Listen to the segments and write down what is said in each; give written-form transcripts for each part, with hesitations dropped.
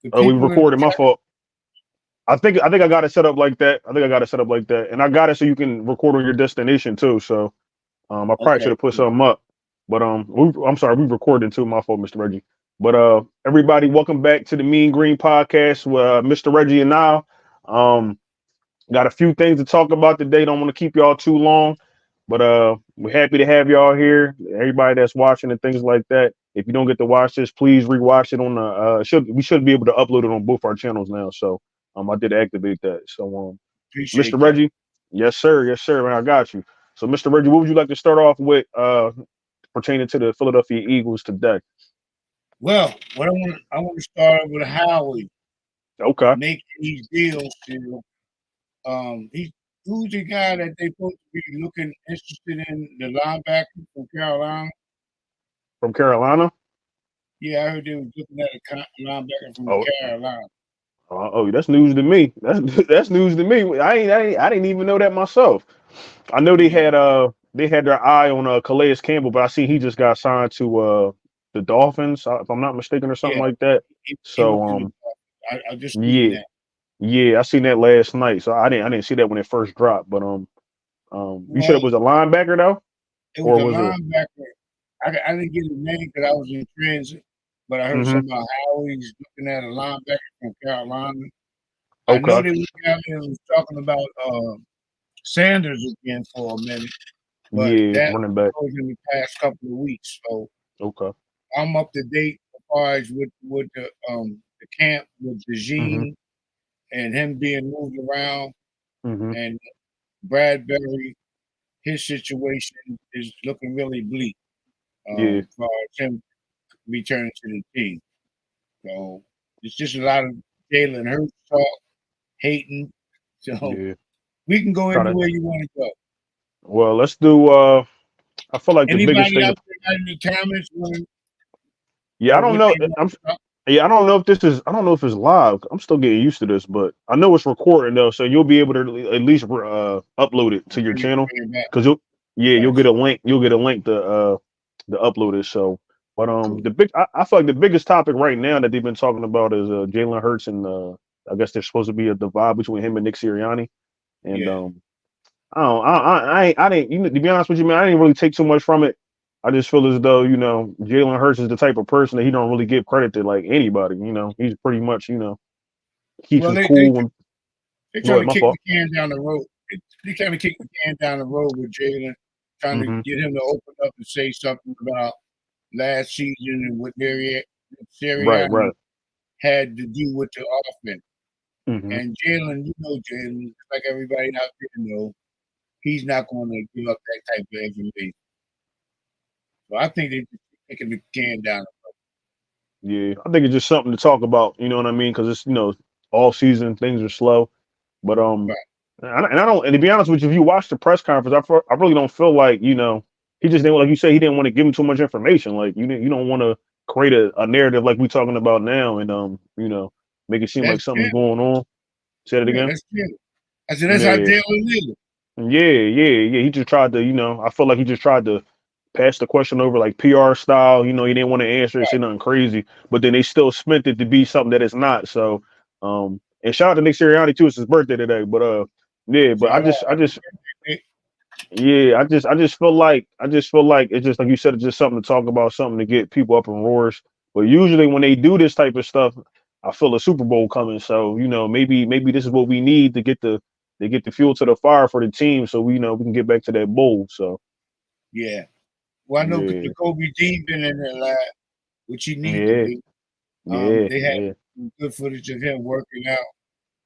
the Oh, we people in the recorded. My chat. fault. I think I got it set up like that. I think I got it set up like that, and I got it so you can record on your destination too. So I probably should Okay, have put cool. something up, but I'm sorry, we recorded too. My fault, Mr. Reggie. But everybody, welcome back to the Mean Green Podcast with Mr. Reggie and now. Um, got a few things to talk about today. Don't want to keep y'all too long, but we're happy to have y'all here. Everybody that's watching and things like that. If you don't get to watch this, please rewatch it on the we should be able to upload it on both our channels now. So I did activate that. So Mr. Appreciate that. Reggie, yes sir, man, I got you. So Mr. Reggie, what would you like to start off with pertaining to the Philadelphia Eagles today? Well, I want to start with Howie Okay. making these deals to he who's the guy that they supposed to be looking interested in the linebacker from Carolina? From Carolina. Yeah, I heard they was looking at a linebacker from Oh, Carolina. that's news to me. That's that's news to me. I didn't even know that myself. I know Yeah, they had their eye on Calais Campbell, but I see he just got signed to the Dolphins, if I'm not mistaken, or something yeah, like that. he went So to the. I just seen yeah, that. yeah, I seen that last night. So I didn't see that when it first dropped. But you said Well, it was a linebacker though, it was or a was it? linebacker. I didn't get his name because I was in transit, but I heard Hmm. something about Howie's looking at a linebacker from Carolina. I know Okay. they looked at it and was talking about Sanders again for a minute, but Yeah, that running back. was in the past couple of weeks. So Okay. I'm up to date as far as with the camp with Hmm. Dejean and him being moved around Hmm. and Bradbury. His situation is looking really bleak Yeah. as far as him returning to the team. So it's just a lot of Jalen Hurts talk, hating. So Yeah. we can go Try to. anywhere you want to go. Well, let's do. I feel like the biggest Anybody thing. out there got any comments Yeah, I or don't what know. they want to talk? Yeah, I don't know if this is. I don't know if it's live. I'm still getting used to this, but I know it's recording though, so you'll be able to at least upload it to your channel, Bring it back. because you'll get Gotcha. a link. You'll get a link to upload it. So, but Cool. I feel like the biggest topic right now that they've been talking about is Jalen Hurts, and I guess there's supposed to be a divide between him and Nick Sirianni, and Yeah. I didn't, to be honest with you, man, I didn't really take too much from it. I just feel as though, Jalen Hurts is the type of person that he don't really give credit to like anybody. He's pretty much, keeps Well, his they they cool and they go trying ahead, to my kick fault. the can down the road. They trying to kick the can down the road with Jalen, trying to Hmm. get him to open up and say something about last season and what Right, Sirianni right. had to do with the offense. Hmm. And Jalen, Jalen, like everybody out there know, he's not going to give up that type of information. So I think they're just kicking the can down. Yeah, I think it's just something to talk about. You know what I mean? Because it's all season things are slow, but Right. and I don't. And to be honest with you, if you watch the press conference, I really don't feel like he just didn't, like you say, he didn't want to give him too much information. Like you don't want to create a narrative like we talking about now, and make it seem like That's something's Jalen. going on. Say that Yeah, again. that's Jalen. I said, that's how Yeah, Jalen is. yeah. He just tried to, I feel like he just tried to pass the question over like PR style. He didn't want to answer it, say Right. nothing crazy, but then they still spent it to be something that it's not. So, and shout out to Nick Sirianni too. It's his birthday today, but yeah, but Shout out. I just, yeah, I just feel like it's just like you said, it's just something to talk about, something to get people up in roars. But usually when they do this type of stuff, I feel a Super Bowl coming. So maybe this is what we need to get the fuel to the fire for the team, so we can get back to that bowl. So Yeah. Well, I know yeah, the Kobe Dean been in there live, which he need to yeah, be. yeah, They had yeah. some good footage of him working out.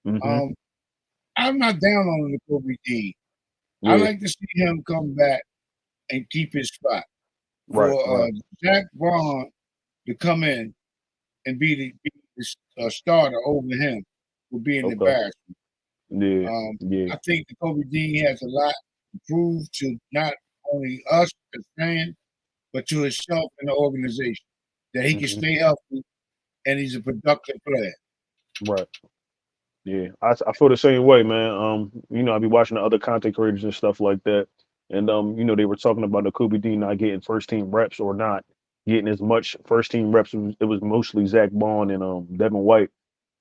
Hmm. Um, I'm not down on the Kobe Dean. I Yeah. like to see him come back and keep his spot. Right, For right. Jack Vaughn to come in and be the starter over him would be an Okay. embarrassment. Yeah, Um, yeah. I think the Kobe Dean has a lot to prove to not only us as fans, but to himself and the organization that he can Hmm. stay healthy and he's a productive player. Right. Yeah, I feel the same way, man. I be watching the other content creators and stuff like that, and they were talking about the Kobe D not getting first team reps or not, getting as much first team reps. It was mostly Zach Bond and Devin White.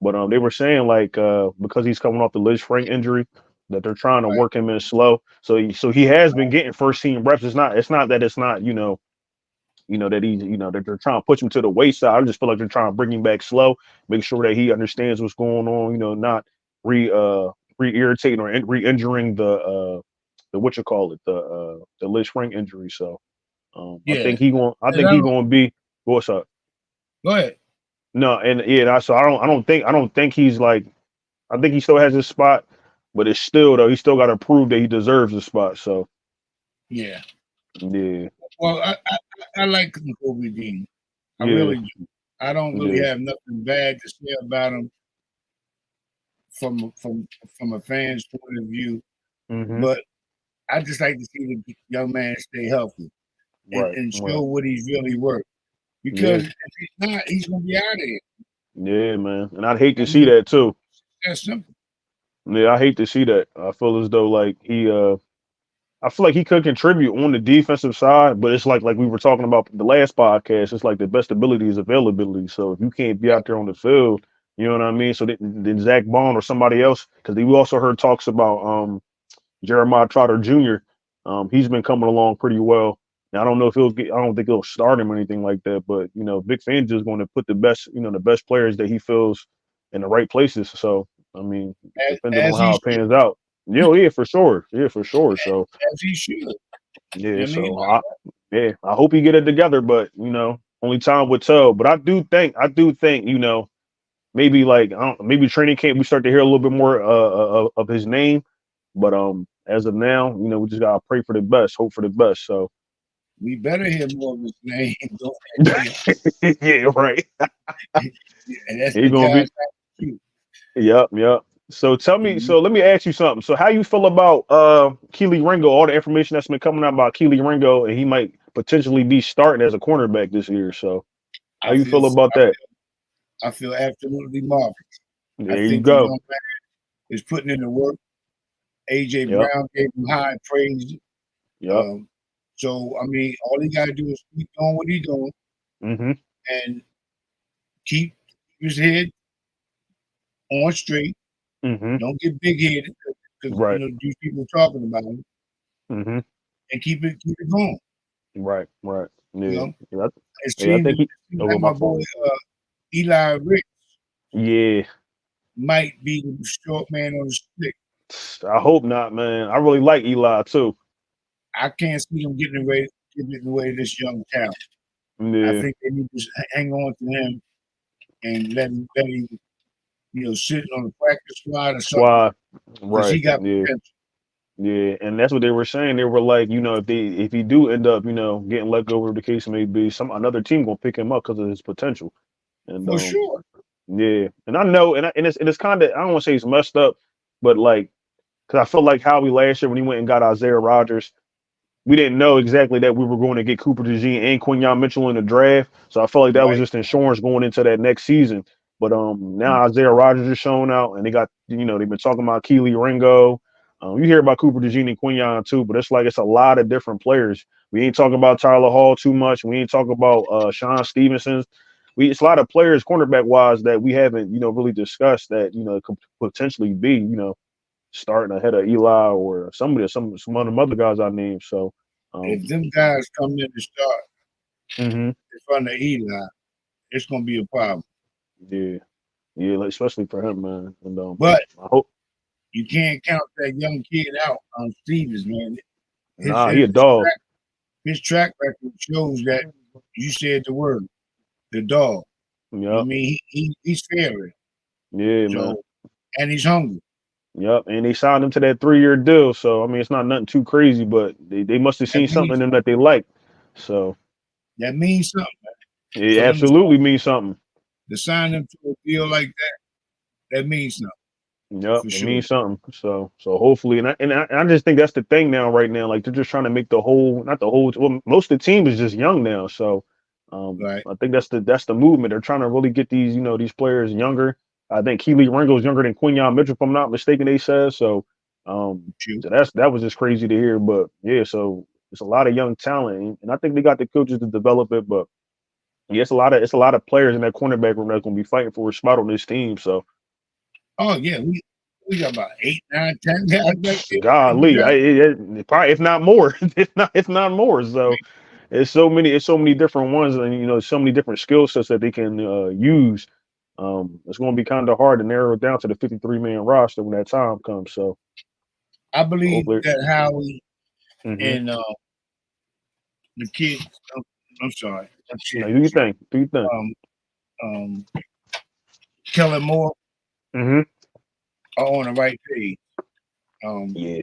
But they were saying like because he's coming off the Liz Frank injury, that they're trying to Right. work him in slow. So he has been getting first team reps. It's not that it's not that he's that they're trying to push him to the wayside. I just feel like they're trying to bring him back slow, make sure that he understands what's going on. Not re irritating or re injuring the what you call it the Liz Frank injury. So I Yeah. think he going I And think I he don't, going to be what's up. go ahead. No, and yeah, so I don't think he's like I think he still has his spot, but it's still though he still got to prove that he deserves the spot. So Yeah. yeah, Well, I like Kobe Dean. I yeah, really do. I don't really yeah, have nothing bad to say about him from from from a fan's point of view, hmm, but I just like to see the young man stay healthy right, and show right, what he's really worth. yeah, Because if he's not, he's gonna be out of here. yeah, man, and I'd hate I to see mean, that too. that's simple. Yeah, I hate to see that. I feel as though like I feel like he could contribute on the defensive side, but it's like we were talking about the last podcast. It's like the best ability is availability. So if you can't be Right. out there on the field, you know what I mean. So then Zach Bond or somebody else, because we also heard talks about Jeremiah Trotter Jr. He's been coming along pretty well. Now I don't know if he'll get. I don't think he'll start him or anything like that. But Vic Fangio is going to put the best players that he feels in the right places. So I mean, depending As on he how it should, pans out, yeah, for sure, yeah, for sure. So as he should. You know yeah, what I mean? I hope he get it together. But only time will tell. But I do think maybe like I don't, maybe training camp we start to hear a little bit more of his name. But as of now, we just gotta pray for the best, hope for the best. So We better hear more of his name. Don't forget. yeah, right. And that's He the gonna guy's be too. yep, yep. So tell me, Mhm. so let me ask you something. So how you feel about Keely Ringo, all the information that's been coming out about Keely Ringo, and he might potentially be starting as a cornerback this year. So how I you feel feel about that? I feel absolutely marvelous. I There you think the go. young man is putting in the work. AJ Yep, Brown gave him high praise. yep. Um, so I mean, all he got to do is keep doing what he's doing Mm-hmm. and keep his head on straight. Mm-hmm. Don't get big headed because Right. these people talking about him, Mm-hmm. and keep it going. Right. Right. You Yeah. know, Yeah. it Yeah. I seems, think he. like Oh, my my boy fault. Eli Ricks Yeah. might be the short man on the stick. I hope not, man. I really like Eli too. I can't see them getting away this young talent. I Yeah. think they need to hang on to him and let him sit on the practice squad or something Squad. because he Right. got Yeah. potential Yeah. And that's what they were saying. They were like, if he do end up, getting let go, whatever the case may be, another team gonna pick him up because of his potential. And for sure. yeah. And I know, and it's kind of I don't want to say it's messed up, but like because I feel like Howie last year when he went and got Isaiah Rodgers. We didn't know exactly that we were going to get Cooper DeJean and Quinyon Mitchell in the draft. So I felt like that was Right. just insurance going into that next season. But now Isaiah Rodgers is showing out, and they got they've been talking about Keely Ringo. You hear about Cooper DeJean and Quinyon too, but it's like it's a lot of different players. We ain't talking about Tyler Hall too much. We ain't talking about Sean Stevenson. It's a lot of players cornerback wise that we haven't really discussed that could potentially be starting ahead of Eli or some of the other guys I named. So, If um, them guys come in to start hmm, in front of Eli, it's gonna be a problem. yeah, yeah, like, especially for him, man. And But I hope you can't count that young kid out on Stevens, man. His nah, he his, a his dog. track his track record shows that you said the word, the dog. You know what Yep, I mean? He's fair. yeah, man. So and he's hungry. Yep, and they signed him to that 3-year deal. So I mean, it's not nothing too crazy, but they must have That seen something means in him that they like. So that means something. it For them absolutely means something. to sign them to a deal like that means something Yep, for it sure. means something. So hopefully, and I just think that's the thing now, right now. Like they're just trying to make the whole, not the whole. Well, most of the team is just young now, so Right. I think that's the movement. They're trying to really get these players younger. I think Keely Ringo's younger than Quinyon Mitchell, if I'm not mistaken. They said so. Um, True. so that was just crazy to hear, but yeah. So it's a lot of young talent, and I think they got the coaches to develop it, but. Yeah, it's a lot of players in that cornerback room that's gonna be fighting for a spot on this team. So Oh yeah, we got about 8, 9, 10 guys back there. golly, probably if not more, if not more. So it's so many different ones, and so many different skill sets that they can use. It's going to be kind of hard to narrow it down to the 53-man roster when that time comes. So I believe hopefully, that Howie hmm and the kid, I'm, I'm sorry, I'm no, shit, do you think? Do you think? um, um, Kellen Moore Hmm. are on the right page. Um, Yeah.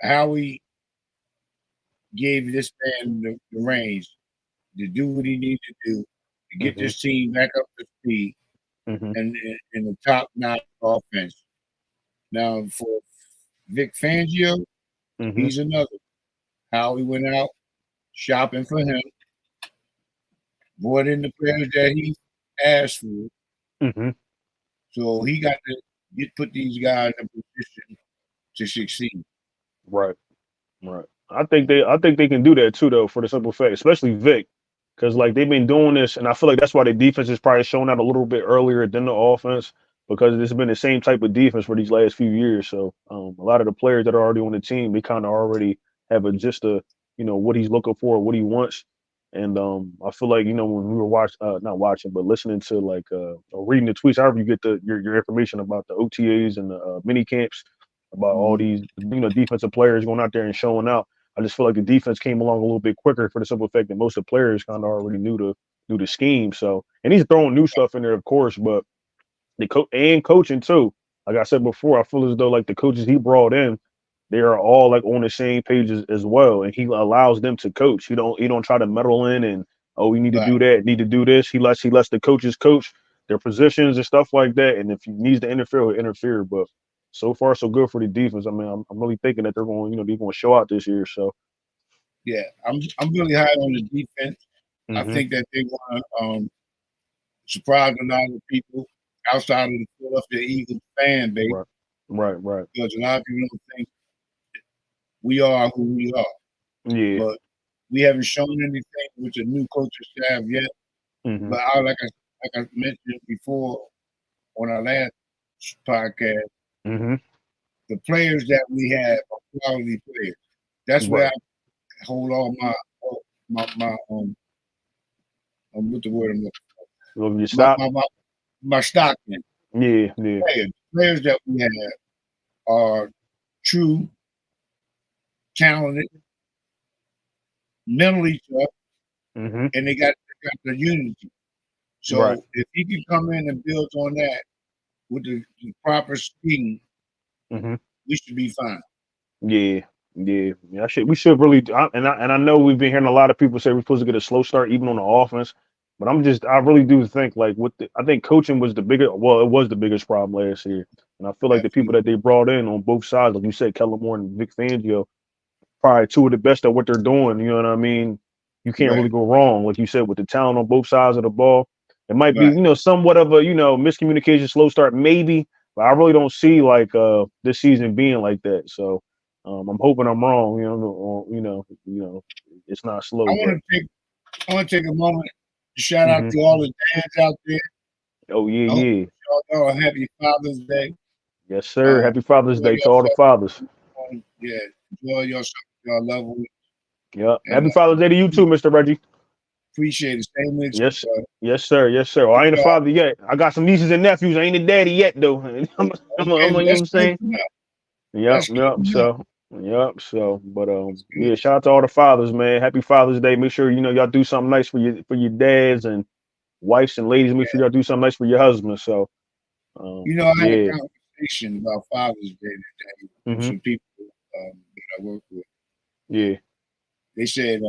Howie gave this man the range to do what he needs to do to get Hmm. this team back up to speed Hmm. and in the top notch offense. Now for Vic Fangio, Hmm. he's another. Howie went out shopping for him, brought in the players that he asked for. Hmm. So he got to put these guys in position to succeed. Right. Right. I think they can do that too, though, for the simple fact, especially Vic, because like they've been doing this, and I feel like that's why the defense is probably showing out a little bit earlier than the offense because it's been the same type of defense for these last few years. So a lot of the players that are already on the team, they kind of already have a just a what he's looking for, what he wants, and I feel like when we were not watching, but listening to like or reading the tweets, however you get your information about the OTAs and the mini camps about all Mhm. these defensive players going out there and showing out. I just feel like the defense came along a little bit quicker for the simple fact that most of the players kind of already knew the scheme. So, and he's throwing new stuff in there, of course, but and coaching too. Like I said before, I feel as though like the coaches he brought in, they are all like on the same page as well, and he allows them to coach. He don't try to meddle in and oh we need to Right. do that, need to do this. He lets the coaches coach their positions and stuff like that. And if he needs to interfere, he'll interfere. But so far so good for the defense. I mean, I'm really thinking that they're going to show out this year. So. Yeah, I'm really high on the defense. I Hmm. think that they want to surprise a lot of people outside of the Philadelphia Eagles fan base Right. Right. Right. because a lot of people don't think we are who we are. Yeah. But we haven't shown anything with the new coaching staff yet. Hmm. But like I mentioned before on our last podcast, Hmm. the players that we have are quality players. That's where Right. I hold all my what's the word I'm looking Will you my stop? my my, my stock in Yeah. Yeah. players. Players that we have are true, talented, mentally tough, Hmm. and they got the unity. Right. So if he can come in and build on that with the proper scheme, Hmm. we should be fine. Yeah, yeah. We should really, and I know we've been hearing a lot of people say we're supposed to get a slow start even on the offense, but I really do think like I think coaching was the biggest, well, it was the biggest problem last year, and I feel like the people Absolutely. that they brought in on both sides, like you said, Kellen Moore and Vic Fangio, probably two of the best at what they're doing. You know what I mean? You can't really Right. go wrong, like you said, with the talent on both sides of the ball. It might be, Right. somewhat of a, miscommunication, slow start, maybe, but I really don't see like this season being like that. So I'm hoping I'm wrong. It's not I slow, but want to take I want to take a moment to shout out hmm to all the dads out there. oh yeah, I hope yeah, y'all a happy Father's Day. yes, sir. Happy Father's Enjoy Day to all the yourself. fathers. Yeah, enjoy yourself, your loved ones, Yep. and Happy Father's Day to you too, Mr. Reggie. appreciate it. Same with you, Yes, brother. yes, sir. Yes, sir. Well, I ain't a father yet. I got some nieces and nephews. I ain't a daddy yet, though. Okay, well, You know what that's I'm good saying? enough. Yep, That's good yep. enough. So, but That's good. yeah. Shout out to all the fathers, man. Happy Father's Day. Make sure y'all do something nice for your dads and wives and ladies. Make sure y'all do something nice for your husbands. So, I had a yeah. conversation about Father's Day today with Hmm. some people that I work with. Yeah. They said,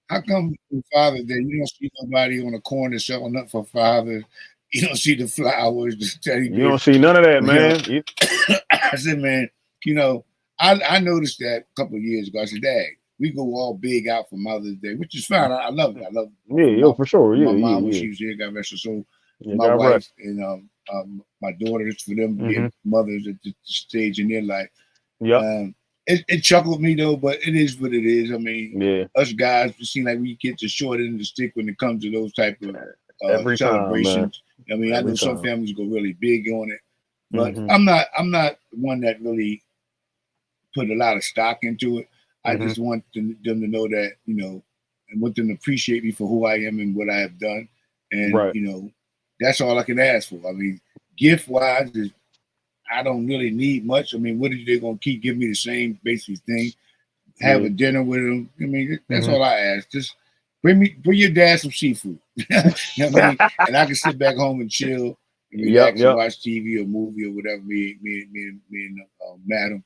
"How come for Father's Day you don't see nobody on the corner selling up for fathers? You don't see the flowers, the teddy You don't bears." see none of that, You know, man. I said, "Man, you know, I noticed that a couple of years ago. I said, Dad, we go all big out for Mother's Day, which is fine. I love it. I love it. Yeah, For yo, for sure. my Yeah, mom when yeah, yeah. she was here, God rest her soul. Yeah, My God wife rest. and my daughters for them Hmm. being mothers at the stage in their life. Yep. Um, it chuckled me though, but it is what it is. I mean, Yeah, us guys, it seem like we get the short end of the stick when it comes to those type of every time, man. celebrations. I mean, I Every know some time. families go really big on it, but Hmm. I'm not one that really put a lot of stock into it. I Hmm. just want them to know that, and want them to appreciate me for who I am and what I have done, and Right. that's all I can ask for. I mean, gift wise, is I don't really need much. I mean, what are they gonna keep giving me the same basic thing? Have Yeah. a dinner with them. I mean, that's Hmm. all I ask. Just bring your dad some seafood. You know what I mean? And I can sit back home and chill and Yep. relax and Yep. watch TV or movie or whatever. Me and Madam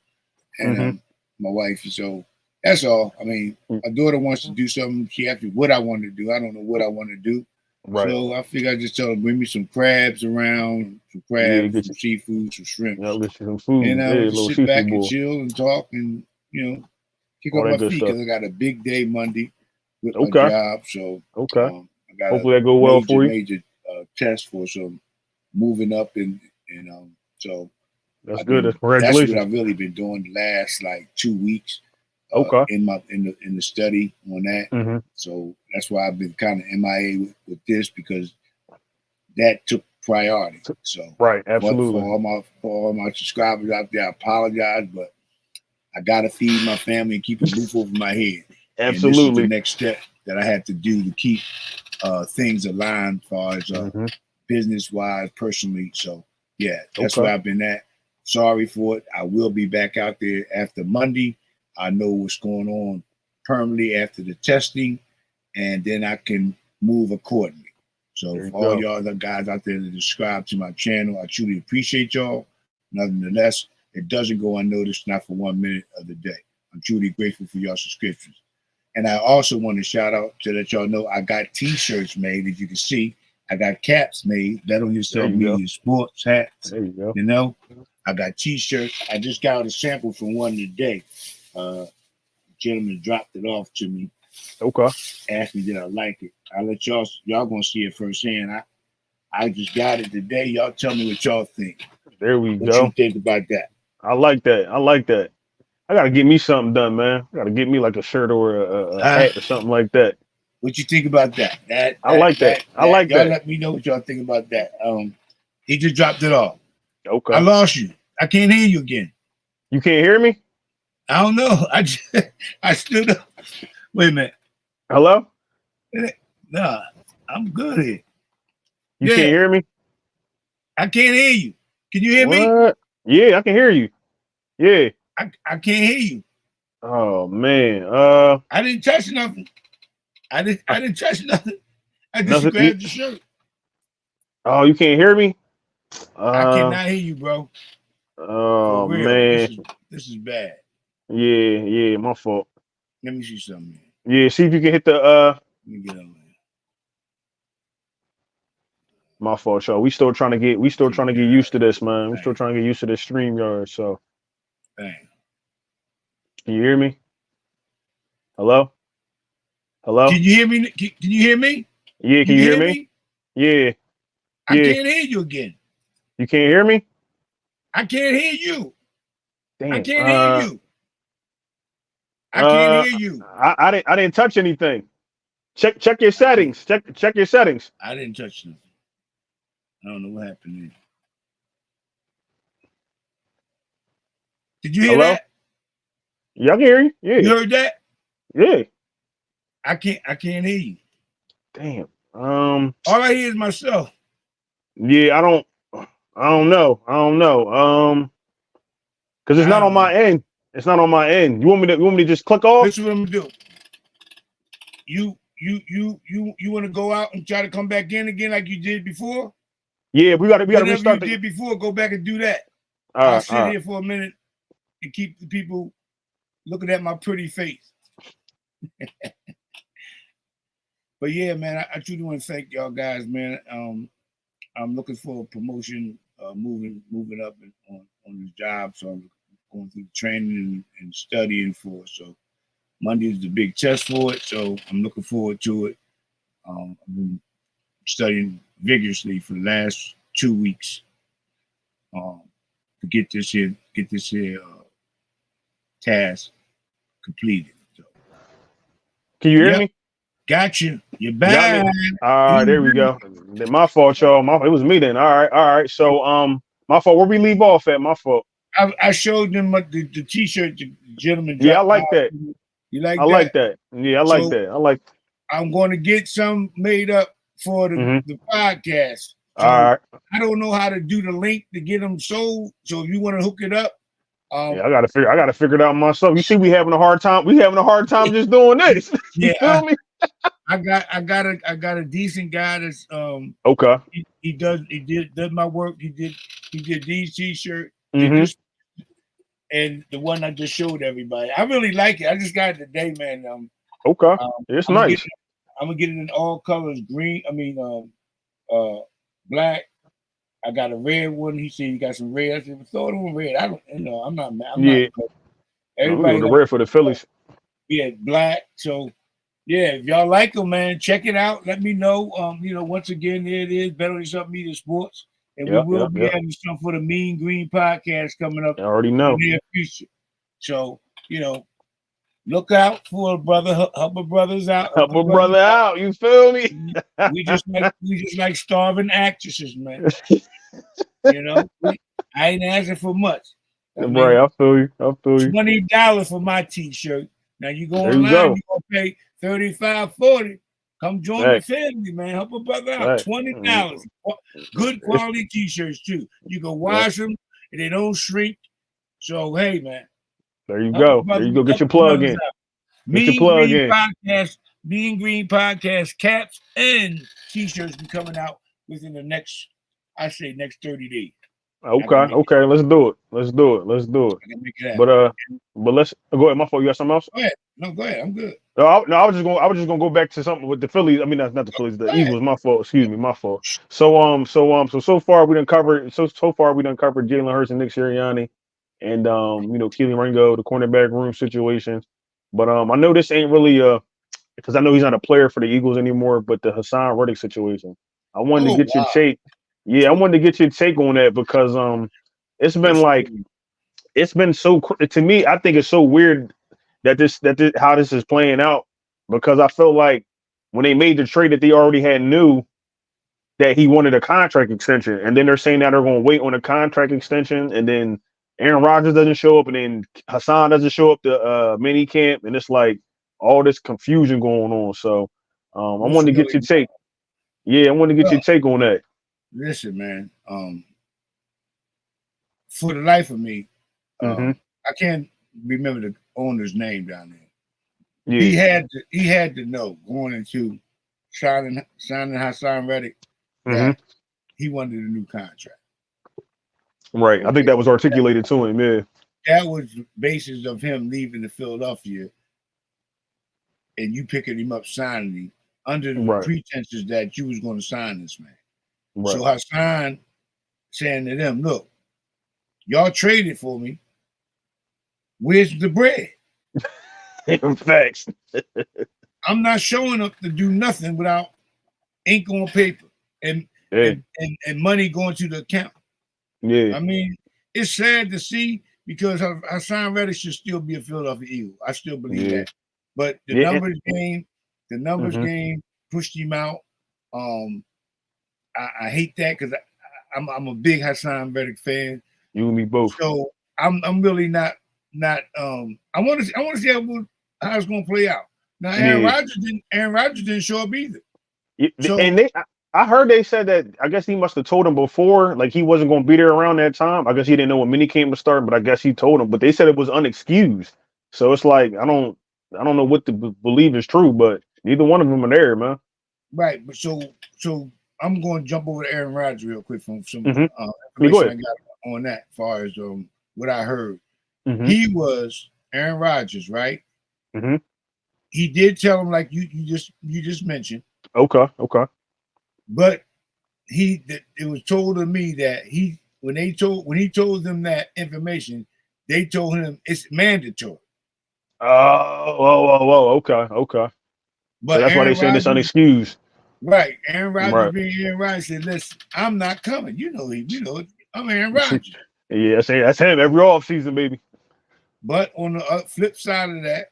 and Hmm. my wife. So that's all. I mean, my daughter wants to do something. She asked me what I want to do. I don't know what I want to do. Right. So I figure I just tell her bring me some crabs around, some Yeah. crabs, Get some you. seafood, some shrimps, Get you some and food. Yeah. I would A just little sit seafood back and bowl. chill and talk and kick All up that my good feet stuff. because I got a big day Monday with my Okay. job. So Okay. I got a Hopefully that go well for you. major test for some moving up and so That's I've good. been That's that's what congratulations. I've really been doing the last like 2 weeks Okay. in the study on that. Hmm. So that's why I've been kind of MIA with this because that took priority. So Right. for Absolutely. all my subscribers out there, I apologize, but I gotta feed my family and keep a roof over my head. And this is the Absolutely. next step that I had to do to keep things aligned as far as Hmm. business wise, personally. So yeah, that's Okay. where I've been at. Sorry for it. I will be back out there after Monday. I know what's going on permanently after the testing, and then I can move accordingly. So There you for all go. y'all other guys out there that subscribe to my channel, I truly appreciate y'all. Nonetheless, it doesn't go unnoticed, not for 1 minute of the day. I'm truly grateful for your subscriptions. And I also want to shout out to let y'all know I got t-shirts made, as you can see. I got caps made, That on There Yourself you go. Media sports hats. There you go. You know, I got t-shirts. I just got a sample from one today. The gentleman dropped it off to me, Okay. asked me did I like it. I let y'all gonna see it firsthand. I just got it today. Y'all tell me what y'all think. There we What you go. think about that? I like that. I like that. I gotta get me something done, man. I gotta get me like a shirt or a Huh? hat or something like that. What you think about that? That I that like that. that I that like y'all that. let me know what y'all think about that. He just dropped it off. I Okay. lost you. I can't hear you again. You can't hear me? I don't know. I stood up. Wait a minute. Hello? Nah, I'm good here. You can't Yeah, hear me? I can't hear you. Can you hear me? What? Yeah, I can hear you. Yeah. I can't hear you. Oh man. I didn't touch nothing. I didn't touch nothing. I just Nothing. grabbed the shirt. Oh, you can't hear me? I Uh. cannot hear you, bro. For Oh real. man. This is bad. Yeah. Yeah. My fault. Let me see something. Man. Yeah. See if you can hit the. Let me get on there. My fault, y'all. We still trying to get used to this, man. We still Bang, trying to get used to this StreamYard. So, bang. can you hear me? Hello? Hello? Can you hear me? Can you hear me? Yeah, can You you hear hear me? me? Yeah, I yeah. can't hear you again. You can't hear me? I can't hear you. I Damn. can't hear you. I can't Uh hear you. I didn't touch anything. Check your I can't. settings. Check your settings. I didn't touch nothing. I don't know what happened there. Did you hear Hello? that? Yeah, I can hear you. Yeah. You heard that? Yeah. I can't hear you. Damn. All I hear is myself. Yeah, I don't know. I don't know. Because it's I not on don't know. my end. It's not on my end. You want me to just click off? Listen what I'm gonna do. You want to go out and try to come back in again like you did before? Yeah, we gotta Whatever you restart the did before, go back and do that. all I'll right, all sit right. here for a minute and keep the people looking at my pretty face. But yeah, man, I truly want to thank y'all guys, man. I'm looking for a promotion, moving up on the job, so I'm going through training and studying for it. So Monday is the big test for it, so I'm looking forward to it. I've been studying vigorously for the last 2 weeks um, to get this here task completed. So, Can you hear yep, me? got you. You're Got back. me? All right, there we go. My fault, y'all. It was me then. All right. So, my fault. Where we leave off at? My fault. I showed them the T-shirt the gentleman Yeah, I dropped by. like that. You I like like that? that. Yeah, I like So that. I like. I'm going to get some made up for Mm-hmm. the podcast. All So right. I don't know how to do the link to get them sold. So if you want to hook it up, Yeah, I gotta figure it out myself. You see, we having a hard time. We having a hard time just doing this. You feel yeah, me? I got a decent guy that's Okay. he does my work. He did these t-shirts, did Mm-hmm. this and the one I just showed everybody. I really like it. I just got it today, man. Okay. Um, It's I'm gonna get nice. it, I'm gonna get it in all colors. Green. I mean, black. I got a red one. He said he got some red. I said, throw it on red. I don't, I'm not mad. I'm not. Yeah. No, we go Everybody to got red for the Phillies. yeah, black. So yeah, if y'all like them, man, check it out. Let me know. Once again, there it is, Better Up Media Sports, and we Yep. will Yep. be Yep. having some for the Mean Green podcast coming up I already in the know. near future. So look out for a brother. Help a brothers out. Help Help a a brothers brother out. out. You feel me? We just like starving actresses, man. I ain't asking for much. I Right. mean, I feel you. I feel you. $20 for my t-shirt. Now you go There you online, go. you gonna pay 35, 40. Come join the Right. family, man. Help a brother out. Right. $20. Good It's, quality t-shirts too. You can yeah. wash them and they don't shrink. So hey, man, There you go. There you go. Get help your a plug brothers in. out. Get your plug in. Mean Green Podcast caps and t-shirts be coming out within the next 30 days. Okay. Okay. Let's do it. Let's do it. Let's do it. I can make it happen. But let's go ahead. My fault. You got something else? Go ahead. No, go ahead. I'm good. No, I was just going. I was just gonna go back to something with the Phillies. I mean, that's not the Phillies. The Go ahead. Eagles. My fault. Excuse me. My fault. So far we done covered. So far we done covered Jalen Hurts and Nick Sirianni, and Keely Ringo, the cornerback room situation. But I know this ain't really because I know he's not a player for the Eagles anymore. But the Hassan Reddick situation, I wanted to Oh get your wow. take. Yeah, I wanted to get your take on that because it's been like it's been so to me. I think it's so weird that this how this is playing out because I felt like when they made the trade that they already had knew that he wanted a contract extension, and then they're saying that they're going to wait on a contract extension, and then Aaron Rodgers doesn't show up, and then Hassan doesn't show up to mini camp, and it's like all this confusion going on. So I What's wanted to get your really take. Yeah, I wanted to get your well, take on that. listen, man. For the life of me, Hmm. I can't remember the owner's name down there. Yeah. He had to know going into signing Hassan Reddick Hmm. that he wanted a new contract. Right. I think Okay, that was articulated to him. Yeah. that was the basis of him leaving the Philadelphia and you picking him up, signing him under the Right. pretenses that you was going to sign this man. Right. So Hassan saying to them, "Look, y'all traded for me. Where's the bread? Facts. I'm not showing up to do nothing without ink on paper and Yeah. and money going to the account." Yeah. I mean, it's sad to see because Hassan Reddick should still be a Philadelphia Eagle. I still believe Yeah. that. But the Yeah. numbers Hmm. game pushed him out. I hate that because I'm a big Hassan Reddick fan. You and me both. So I'm really not I want to see how it's going to play out. Now Yeah. Aaron Rodgers didn't show up either. So And I heard they said that I guess he must have told him before, like he wasn't going to be there around that time. I guess he didn't know when minicamp was starting, but I guess he told him. But they said it was unexcused. So it's like I don't know what to believe is true, but neither one of them are there, man. right, but so I'm going to jump over to Aaron Rodgers real quick from some Mm-hmm. Go information I ahead. got on that, as far as what I heard. Mm-hmm. He was Aaron Rodgers, right? Mm-hmm. He did tell him like you just mentioned, Okay. Okay. but it was told to me that when he told them that information, they told him it's mandatory. Oh. Okay. Okay. So But that's why they Aaron saying it's Rodgers, unexcused. right? Aaron Rodgers Right. being Aaron Rodgers said, "Listen, I'm not coming. I'm Aaron Rodgers." Yeah, that's him every off season, baby. But on the flip side of that,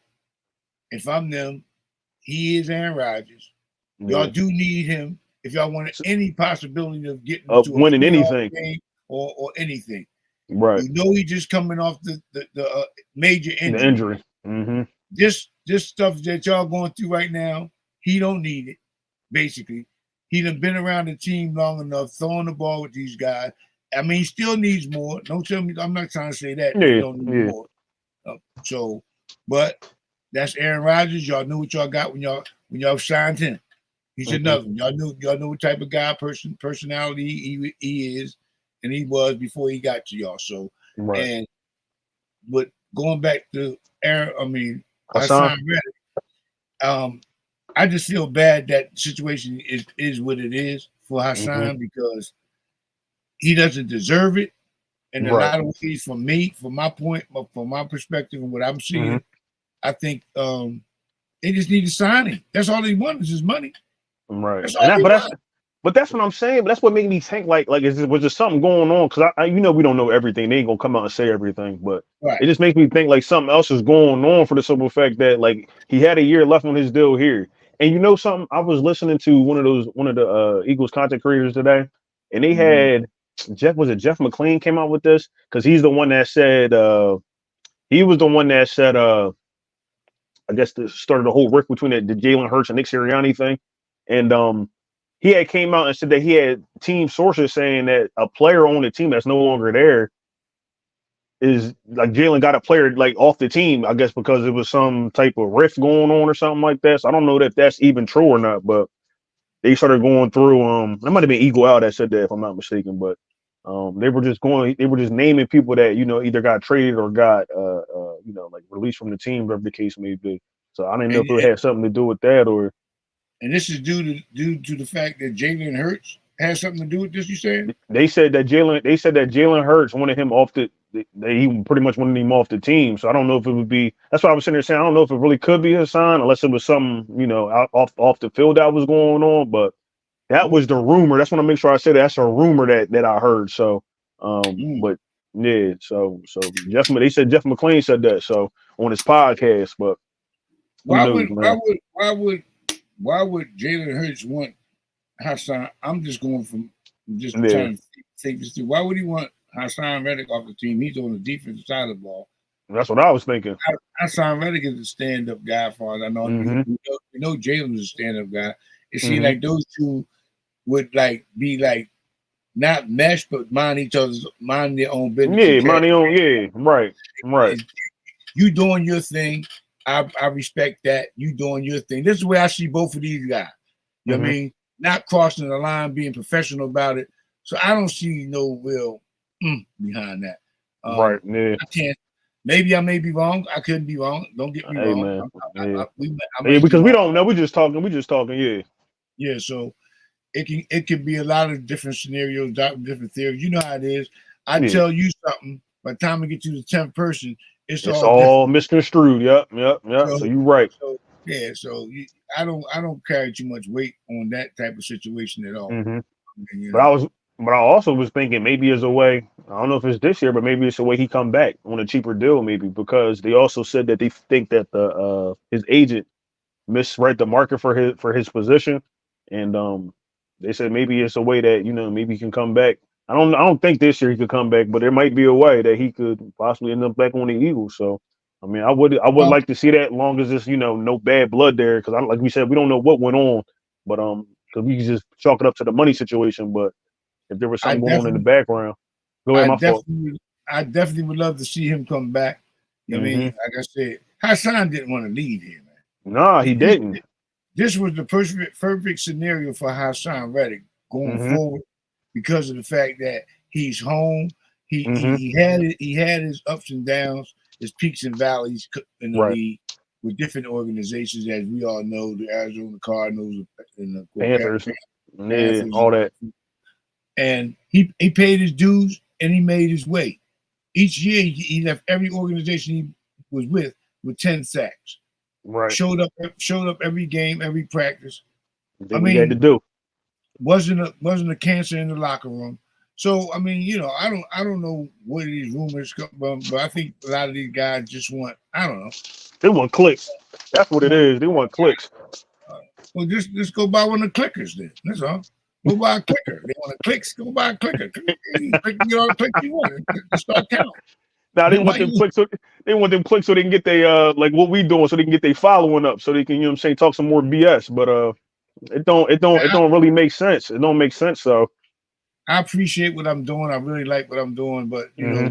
if I'm them, he is Aaron Rodgers. Y'all Yeah. do need him if y'all want any possibility of getting Of to a winning playoff anything. game or anything. Right. You know, he's just coming off the major The injury. injury. Mm-hmm. This stuff that y'all going through right now, he don't need it. Basically, he done been around the team long enough, throwing the ball with these guys. I mean, he still needs more. Don't tell me. I'm not trying to say that he Yeah. don't need Yeah. more. So, but that's Aaron Rodgers. Y'all knew what y'all got when y'all signed him. He's Mm-hmm. another one. Y'all knew what type of guy, personality he is, and he was before he got to y'all. So, Right. and but going back to Aaron, Hassan. Hassan Reddick, I just feel bad that situation is what it is for Mm-hmm. Hassan because he doesn't deserve it in a Right. lot of ways. From me, from my perspective, and what I'm Mm-hmm. seeing, I think they just need to sign him. That's all they want is his money. Right. That's And all that, they want. but that's what I'm saying. But that's what made me think was there something going on? Because we don't know everything. They ain't gonna come out and say everything, but Right. it just makes me think like something else is going on for the simple fact that like he had a year left on his deal here. And you know something? I was listening to one of the Eagles content creators today, and they Mm-hmm. had Jeff McLean came out with this because he's the one that said he was the one that said I guess this started the whole rift between the Jalen Hurts and Nick Sirianni thing. And he had came out and said that he had team sources saying that a player on the team that's no longer there is like Jalen got a player like off the team, I guess because it was some type of rift going on or something like that. So I don't know if that's even true or not, but they started going through that might have been Eagle Out that said that if I'm not mistaken, but they were just naming people that, either got traded or got like released from the team, whatever the case may be. So I didn't know And, if it had something to do with that or and this is due to the fact that Jalen Hurts has something to do with this. You saying? they said that Jalen Hurts wanted him off he pretty much wanted him off the team. So I don't know if it would be that's why I was sitting there saying I don't know if it really could be a sign unless it was something, off the field that was going on. But that Oh, was the rumor. That's want to make sure I said that's a rumor that I heard. So mm. but yeah, they said Jeff McLean said that so on his podcast, but who Why knows, would man? why would Jalen Hurts want Hassan? I'm just going from just Yeah, trying to think this through. Why would he want Hassan Reddick off the team? He's on the defensive side of the ball. that's what I was thinking. Hassan Reddick is a stand-up guy, as far as I know. Mm-hmm. We know Jalen's a stand-up guy. It seems Mm-hmm. like those two would be not mesh, but mind their own business. Yeah, And money on yeah, right, right. you doing your thing. I respect that. You doing your thing. This is where I see both of these guys. You know what I Mm-hmm. mean? Not crossing the line, being professional about it. So I don't see no real behind that. Right, yeah. I can't. Maybe I may be wrong. I couldn't be wrong. Don't get me Hey wrong. man, yeah. I Yeah, may be because we wrong. don't know. We just talking. Yeah. Yeah. So it can be a lot of different scenarios, different theories. You know how it is. I Yeah. tell you something. By the time we get to the 10th person, it's It's all different. all misconstrued. Yep, yep, yep. So So you right. so yeah. So I don't carry too much weight on that type of situation at all. Hmm. You But I know. was but I also was thinking maybe as a way, I don't know if it's this year, but maybe it's a way he come back on a cheaper deal, maybe because they also said that they think that the his agent misread the market for his position, and they said maybe it's a way that maybe he can come back. I don't think this year he could come back, but there might be a way that he could possibly end up back on the Eagles. So I mean, I would Well, like to see that, long as it's no bad blood there, because like we said, we don't know what went on, but because we can just chalk it up to the money situation. But if there was I something going on in the definitely background, go ahead, I my fault. definitely I definitely would love to see him come back. You know what I mean? Hmm. Like I said, Hassan didn't want to leave here, Nah, he man. This, didn't. this was the perfect scenario for Hassan Reddick going Hmm. forward because of the fact that he's home. Hmm. He had his ups and downs, his peaks and valleys in the Right. league with different organizations, as we all know, the Arizona Cardinals and Panthers. Yeah, Panthers, all that. and he paid his dues and he made his way. Each year, he left every organization he was with 10 sacks. Right. Showed up every game, every practice. I Did what he had to mean, do. wasn't a cancer in the locker room. So I mean, I don't know where these rumors come from, but I think a lot of these guys just want, I don't know, They want clicks. That's what it want is. They want clicks. well, just go buy one of the clickers then. That's all. Go buy a clicker. They want the clicks. Go buy a clicker. You click, get all the clicks you want. Just start counting. Now they want Why them you? clicks. So they want them clicks so they can get they like what we doing, so they can get they following up, so they can, you know what I'm saying, talk some more BS. But it don't really make sense. It don't make sense. So I appreciate what I'm doing. I really like what I'm doing, but hmm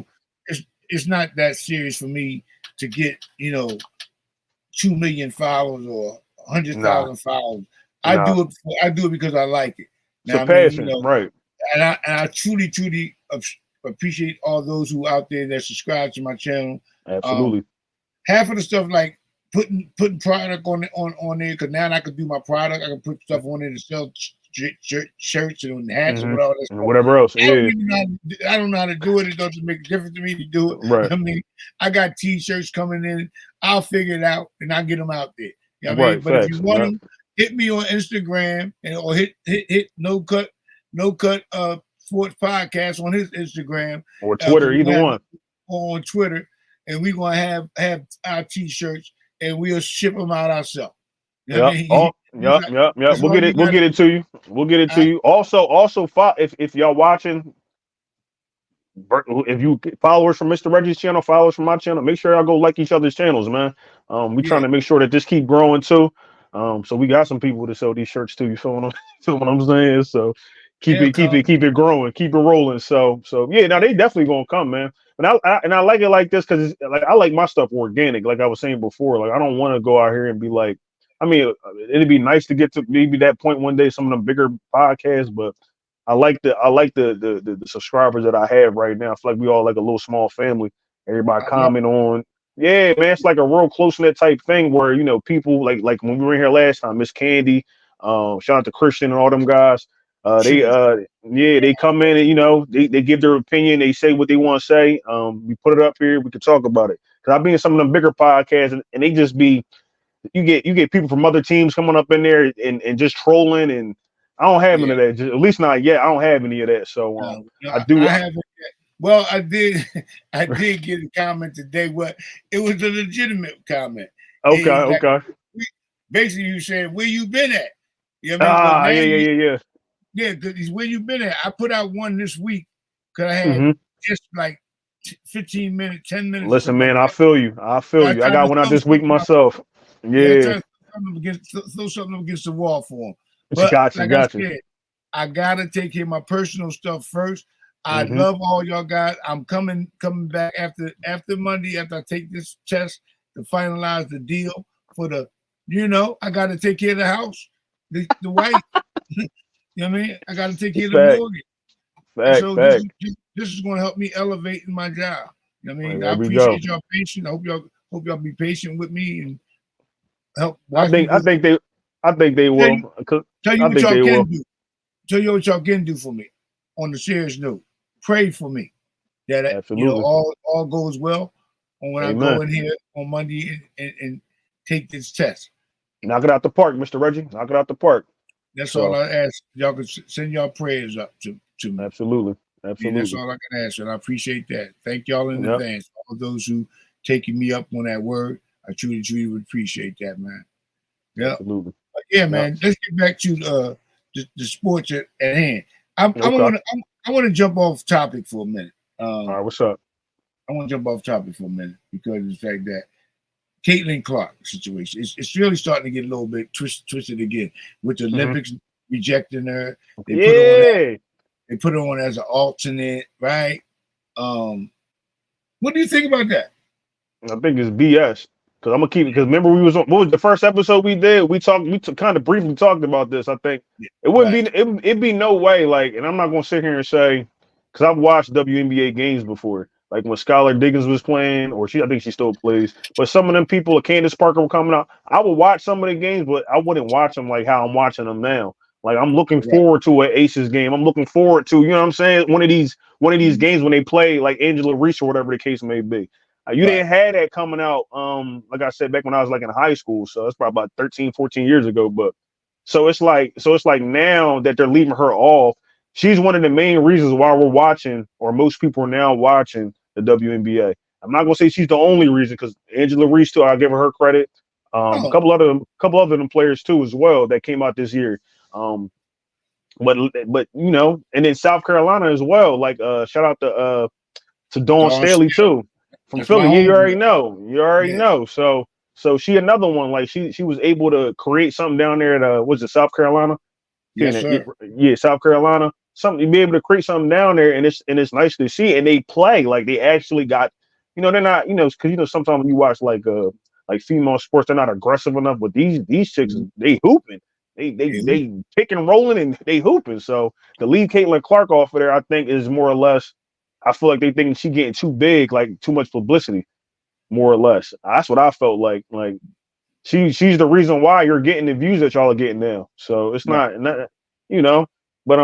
it's not that serious for me to get 2 million followers or hundred nah, thousand followers. nah. I do it because I like it. It's a Now I mean, passion, right? and I truly appreciate all those who out there that subscribe to my channel. Um, Absolutely. Half of the stuff like putting product on there, because now I can do my product. I can put stuff on there to sell shirts and hats and all that And stuff. whatever else. I don't Yeah. even know. I don't know how to do it. It doesn't make a difference to me to do it. Right. I mean, I got T-shirts coming in. I'll figure it out and I'll get them out there. You know what I mean? Right. But if you Facts. want Yep. them, hit me on Instagram or hit no cut sports podcast on his Instagram. Or Twitter, either one. On Twitter, and we're gonna have our T-shirts and we'll ship them out ourselves. You know what I Yep. mean? Oh, yep. Yep. Yep. That's We'll all get you it. We'll gotta get it do. to you. We'll get it to I, you. Also, if y'all watching, if you followers from Mr. Reggie's channel, followers from my channel, make sure y'all go like each other's channels, man. We yeah, trying to make sure that this keep growing too. So we got some people to sell these shirts to. You feel what I'm, feel what I'm saying? So they'll come. keep it growing, keep it rolling. So yeah, now they definitely gonna come, man. And I like it like this because like I like my stuff organic, like I was saying before. Like I don't want to go out here and be like, I mean, it'd be nice to get to maybe that point one day, some of them bigger podcasts, but I like the subscribers that I have right now. I feel like we all like a little small family. Everybody I love. comment on. Yeah, man, it's like a real close knit type thing where people like when we were in here last time, Miss Candy, shout out to Christian and all them guys. They Shoot. yeah, they come in and they give their opinion, they say what they want to say. We put it up here, we can talk about it. Cause I've been in some of them bigger podcasts and they just be you get people from other teams coming up in there and just trolling and I don't have Yeah. any of that. At least not yet. I don't have any of that. So I do. I have. Well, I did. I did get a comment today. What it was a legitimate comment. Okay, And like, okay. basically, you said where you been at. You know what I mean? But now, yeah, because where you been at. I put out one this week because I had hmm just like 15 minutes, 10 minutes, or Listen, something like man, I that. feel you. I feel I you. I tried got to one out throw this week something out. myself. Yeah, I Yeah, tried to throw something against the wall for him. But gotcha, like I gotcha. said, I gotta take care of my personal stuff first. I hmm love all y'all guys. I'm coming back after Monday after I take this test to finalize the deal for the. I got to take care of the house, the wife. You know what I mean? I got to take care of the Fact, mortgage, and fact, so fact. this is going to help me elevate in my job. You know what I Well, mean? I there we go. appreciate y'all patience. I hope y'all be patient with me and help I watch me think I go. think they I think they Tell you, will. tell you I what think y'all they can will. do. Tell you what y'all can do for me. On the serious note, pray for me that Absolutely. all goes well. And when I go Amen. in here on Monday and take this test, Knock it out the park, Mr. Reggie. Knock it out the park. that's all So I ask. Y'all can send y'all prayers up to me. absolutely, I mean, that's absolutely. all I can ask, and I appreciate that. Thank y'all in Yep, advance. All those who taking me up on that word, I truly would appreciate that, man. Yeah, absolutely. but yeah, Yep. man. Let's get back to the sports at hand. Okay. I want to jump off topic for a minute. All right. What's up? I want to jump off topic for a minute because of the fact that Caitlin Clark situation it's really starting to get a little bit twisted again with the hmm Olympics rejecting her. They put her on Yeah. they put her on as an alternate, right? Um, what do you think about that? I think it's BS. Cause I'm gonna keep it. Cause remember we was on what was the first episode we did? Kind of briefly talked about this. I think Yeah, it wouldn't be right, it'd be no way. Like, and I'm not gonna sit here and say because I've watched WNBA games before. Like when Skylar Diggins was playing, or I think she still plays. But some of them people, like Candace Parker, were coming out. I would watch some of the games, but I wouldn't watch them like how I'm watching them now. Like I'm looking right. forward to an Aces game. I'm looking forward to, you know what I'm saying? One of these Mhm. games when they play like Angela Reese or whatever the case may be. You Right, didn't have that coming out, like I said, back when I was like in high school. So that's probably about 13, 14 years ago. But so it's like now that they're leaving her off, she's one of the main reasons why we're watching, or most people are now watching the WNBA. I'm not gonna say she's the only reason because Angela Reese too. I'll give her credit. A Oh, couple other them players too as well that came out this year. Um, but and then South Carolina as well. Like shout out to Dawn Dawn Staley Staley. too from That's my Philly. Yeah, you already homegirl. know. You already Yeah. know. So she another one. Like she was able to create something down there at was it South Carolina? Yes, sir. Yeah, South Carolina. Something be able to create something down there, and it's nice to see. And they play like they actually got, they're not, because sometimes when you watch like female sports, they're not aggressive enough. But these chicks, Mhm. they hooping, they they Yeah, they pick and rolling and they hooping. So to leave Caitlin Clark off of there, I think is more or less. I feel like they think she getting too big, like too much publicity, more or less. That's what I felt like. Like she's the reason why you're getting the views that y'all are getting now. So it's right. not you know, but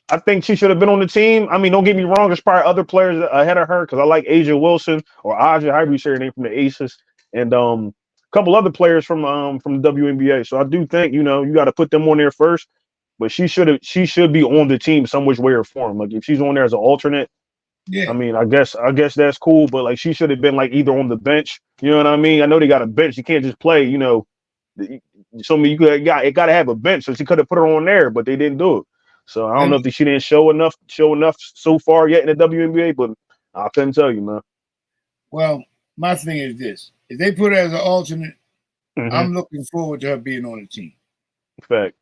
I think she should have been on the team. I mean, don't get me wrong, there's probably other players ahead of her because I like Asia Wilson or Aja, however you say her name from the Aces, and a couple other players from the WNBA. So I do think, you got to put them on there first. But she should be on the team some which way or form. Like if she's on there as an alternate, I Yeah. mean, I guess that's cool, but like she should have been like either on the bench. You know what I mean? I know they got a bench. You can't just play. So I mean, it got to have a bench. So she could have put her on there, but they didn't do it. So I don't know And if she didn't show enough so far yet in the WNBA, but I couldn't tell you, man. well, my thing is this: if they put her as an alternate, Mm-hmm. I'm looking forward to her being on the team. Fact,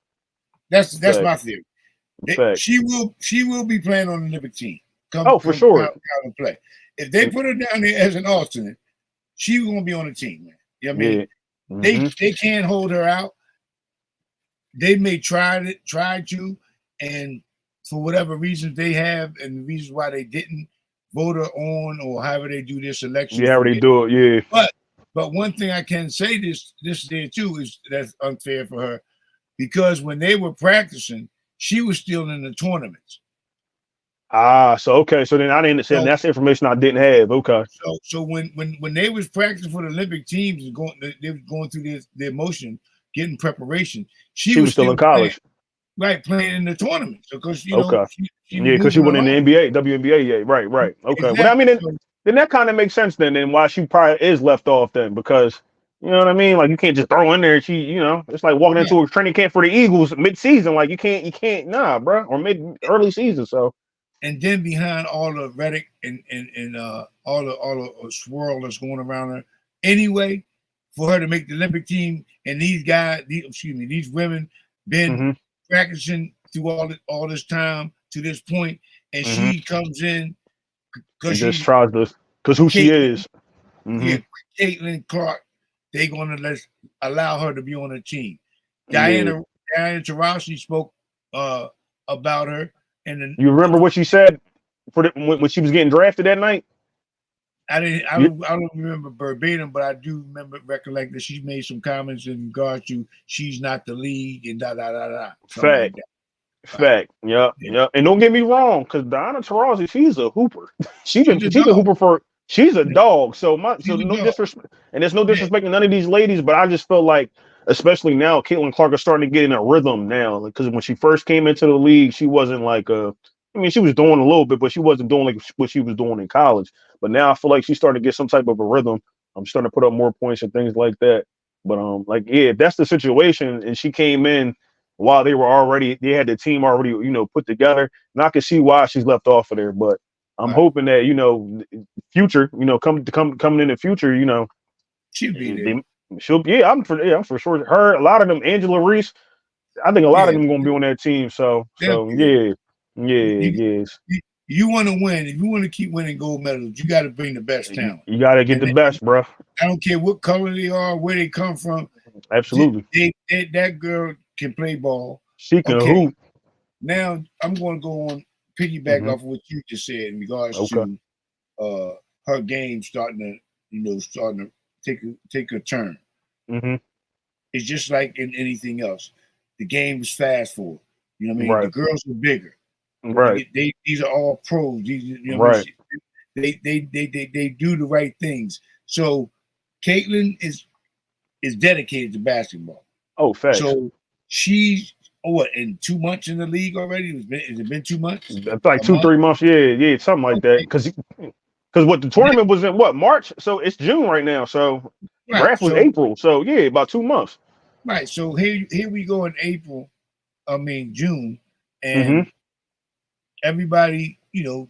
That's fact, my theory. fact. She will be playing on the Olympic team. Oh, for sure. Come and play. If they And put her down there as an alternate, she's gonna be on the team, man. You know what I mean? yeah. Mm-hmm. They can't hold her out. They may try to, and for whatever reasons they have, and the reasons why they didn't vote her on, or however they do their selection Yeah, how for they the. do it. Yeah. But one thing I can say this there too is that's unfair for her because when they were practicing, she was still in the tournaments. Ah, so okay. So then I didn't say So that's information I didn't have. Okay. so when they was practicing for the Olympic teams and they were going through their motion, getting preparation, she She was was still still in playing, college. right, playing in the tournaments because Okay. she was Yeah, because she moving went in the along. NBA, WNBA. Yeah, right, right. Okay. Well, I Exactly. mean, then, So then that kind of makes sense then why she probably is left off then because you know what I mean. Like you can't just throw in there. It's like walking yeah. into a training camp for the Eagles mid-season. Like you can't, nah, bro, or mid early season. So And then behind all the rhetoric and all the swirl that's going around her, anyway, for her to make the Olympic team and these women been hmm practicing through all this time to this point, and hmm she comes in because and just she's tries to because who she Caitlin, is. Hmm yeah, Caitlin Clark. They're gonna allow her to be on the team. Yeah. Diana Taurasi spoke uh, about her, and You remember what she said when she was getting drafted that night? I didn't. You, I don't remember verbatim, but I do recollect that she made some comments in regards to she's not the league and da da da da something like fact. that. Right? Fact. Yeah. Yeah. Yeah. And don't get me wrong, because Diana Taurasi, she's a hooper. She been She's a she's a dog. hooper for she's a dog. So She's a no dog. disrespect, and there's no Yeah. disrespect to none of these ladies, but I just feel like, especially now, Caitlin Clark is starting to get in a rhythm now. Because when she first came into the league, she wasn't like I mean, she was doing a little bit, but she wasn't doing like what she was doing in college. But now I feel like she's starting to get some type of a rhythm. I'm starting to put up more points and things like that. But like yeah, if that's the situation, and she came in while they had the team already, put together. And I can see why she's left off of there. But I'm Right. hoping that, future, coming in the future, She'll be there. they she'll I'm for sure. Her, a lot of them, Angela Reese, I think a lot of Yeah. them gonna be on that team. So They'll so be there. yeah, yeah, You, yes. you want to win. If you want to keep winning gold medals, you got to bring the best You, talent. you gotta get And the best, bro. I don't care what color they are, where they come from. Absolutely. That girl can play ball. She can Okay. hoop. Now I'm going to go on piggyback Hmm off of what you just said in regards Okay. to uh, her game starting to take a turn. hmm It's just like in anything else. The game is fast forward. You know what I mean? The Right. girls are bigger. Right. These are all pros. You know what I Right. mean? They do the right things. So Caitlin is dedicated to basketball. Oh, facts. So she's what, in 2 months in the league already? Has it been 2 months? It's like A two, month? 3 months. Yeah, something like that. Okay. Because what the tournament was in what March, so it's June right now. So Right. draft was So April. So yeah, about 2 months. right. So here we go in April. I mean June, Mm-hmm. and everybody, the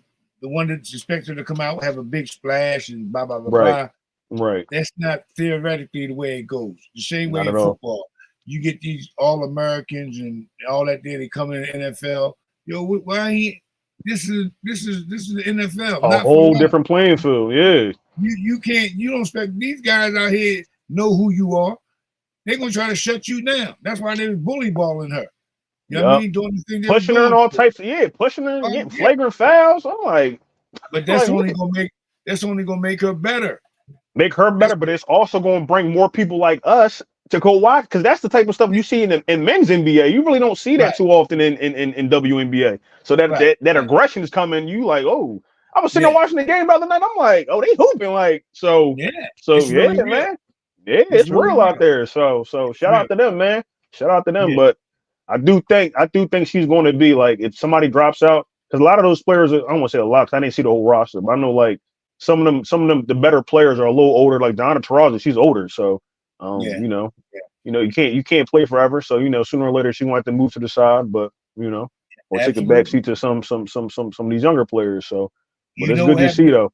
one that's expected to come out have a big splash and blah blah blah Right. blah. Right. That's not theoretically the way it goes. The same way Not in at all. football, you get these All Americans and all that. There they come in the NFL. Why he? This is the NFL, A not for whole long. different playing field. Yeah. You don't expect these guys out here know who you are. They're gonna try to shut you down. That's why they was bully balling her. You know what I Yup. mean? Doing the thing they was Pushing her and doing. all types of pushing her and getting Yeah. flagrant fouls. I'm But like what? that's only gonna make her better. Make her better, but it's also going to bring more people like us to go watch because that's the type of stuff you see in men's NBA. You really don't see that Right, too often in WNBA. So that, right, that that right. aggression is coming. You like, oh, I was sitting there Yeah, watching the game the other night. I'm like, oh, they hooping like so. yeah. So It's yeah, really real. man, yeah, It's it's really real out real. there. So It's shout out real. to them, man. Shout out to them. Yeah. But I do think she's going to be like if somebody drops out because a lot of those players I don't want to say a lot because I didn't see the whole roster, but I know like some of them, the better players are a little older. Like Donna Taurasi, she's older, so Yeah. you know, Yeah. you can't play forever. So sooner or later she gonna have to move to the side, but or take a back Absolutely. seat to some of these younger players. So, but You it's know good what to see happened? though.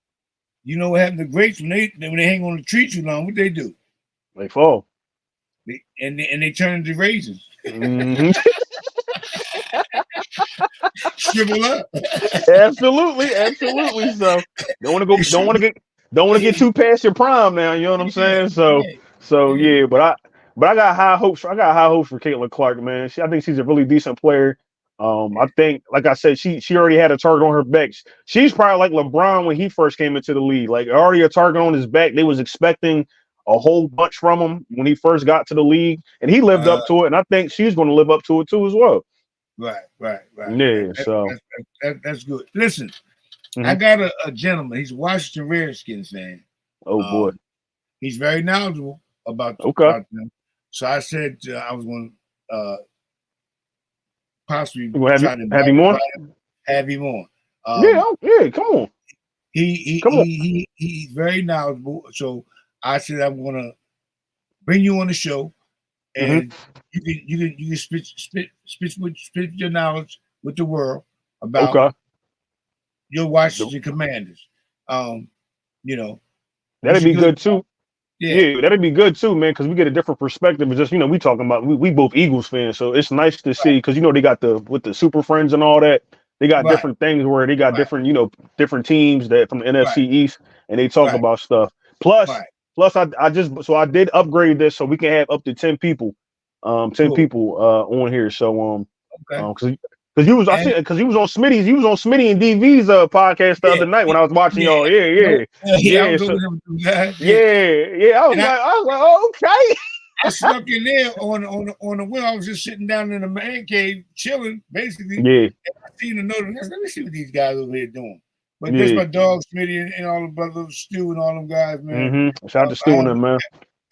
You know what happened to greats when they hang on the tree too long? What they do? Like fall. They turn into raisins. Hmm. Shrivel up. Absolutely, absolutely. So don't want to go, They don't want to get too past your prime now. You know what I'm yeah, saying? So, yeah, so yeah. yeah, but I got high hopes. I got high hopes for Caitlin Clark, man. I think she's a really decent player. I think, like I said, she already had a target on her back. She's probably like LeBron when he first came into the league. Like already a target on his back. They was expecting a whole bunch from him when he first got to the league, and he lived Uh, up to it. And I think she's going to live up to it too as well. right. Yeah. So. That's good. Listen, I Mhm. got a gentleman. He's a Washington Redskins fan. Oh boy. He's very knowledgeable Okay. about them. So I said I was going to possibly You gonna have you try to have him on? have him on. Yeah, Um, yeah. Come on, come on. he's very knowledgeable. So I said I'm going to bring you on the show, Hmm. and you can spit your knowledge with the world about Okay, your The- Washington Commanders. Um, you know, that'd he's a be good good too. yeah, Yeah, that'd be good too, man. Because we get a different perspective. It's just we talking about we both Eagles fans, so it's nice to see because they got the with the Super Friends and all that. They got right, different things where they got right, different teams that from the right, NFC East, and they talk right, about stuff. Plus, right. plus I did upgrade this so we can have up to 10 people, 10 Cool. people on here. So Okay. because you was I And see because you was on Smitty and DV's podcast the yeah, other night when I was watching yeah, y'all. Yeah, no, yeah, yeah. I yeah. was over So there with them guys. Yeah, yeah. and I was like, oh, okay. I snuck in there on the wheel. I was just sitting down in the man cave, chilling, basically. Yeah, I seen the notification. Let me see what these guys over here doing. But that's yeah. my dog Smitty and all the brothers Stu and all them guys, man. Shout out to Stu I and them, man.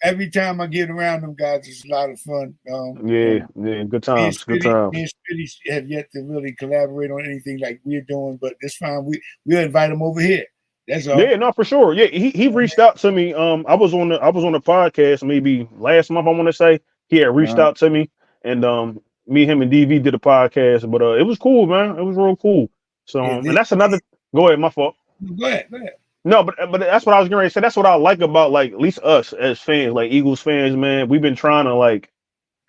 every time I get around them guys, it's a lot of fun. Yeah, yeah. Good times, good Me times. and Spitty have yet to really collaborate on anything like we're doing, but it's fine. We'll invite them over here. That's all. Yeah, no, for sure. Yeah, he reached out to me. I was on the podcast maybe last month. I want to say he had reached Uh, out to me, and me, him, and DV did a podcast. But it was cool, man. It was real cool. So yeah, and that's another. Go ahead, my fault. go ahead, go ahead. No, but that's what I was going to say. That's what I like about like at least us as fans, like Eagles fans, man. We've been trying to like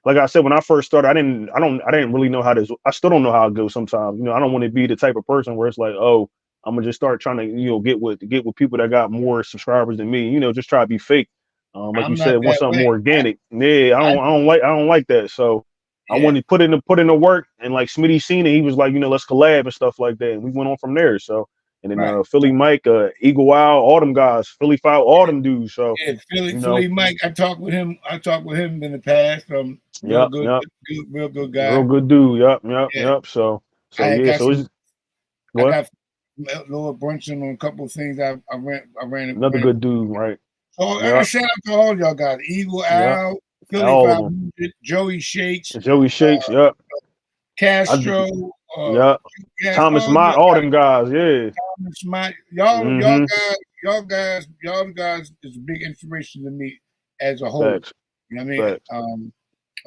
I said when I first started, I didn't really know how this. I still don't know how it goes sometimes. I don't want to be the type of person where it's like, oh, I'm gonna just start trying to get with people that got more subscribers than me. Just try to be fake. Like you I'm said, not want that something way. more organic. Yeah, I I don't I don't like I don't like that. So I yeah, wanted to put in the work, and like Smitty seen it, he was like, let's collab and stuff like that, and we went on from there. So and then right. Philly Mike, Eagle Owl, all them guys, Philly Foul, all them dudes. So Yeah, you Philly know, Mike. I talked with him in the past. Real yep, good, yep. real good Real guy. good dude. Yep, yep, Yeah, yep. So I had yeah. got So some. it's I go ahead. got Lord Brunson on a couple of things. Another ran it. good dude, right? So I Yep, shout out to all y'all guys: Eagle yep. Al, Philly All of them. 500, Joey Shakes, Joey uh, Shakes. Yep. Castro, Yeah. yeah, Thomas Mott, all them guys. Yeah. y'all Mm-hmm. guys is a big inspiration to me as a whole. Facts. You know what I mean? Facts.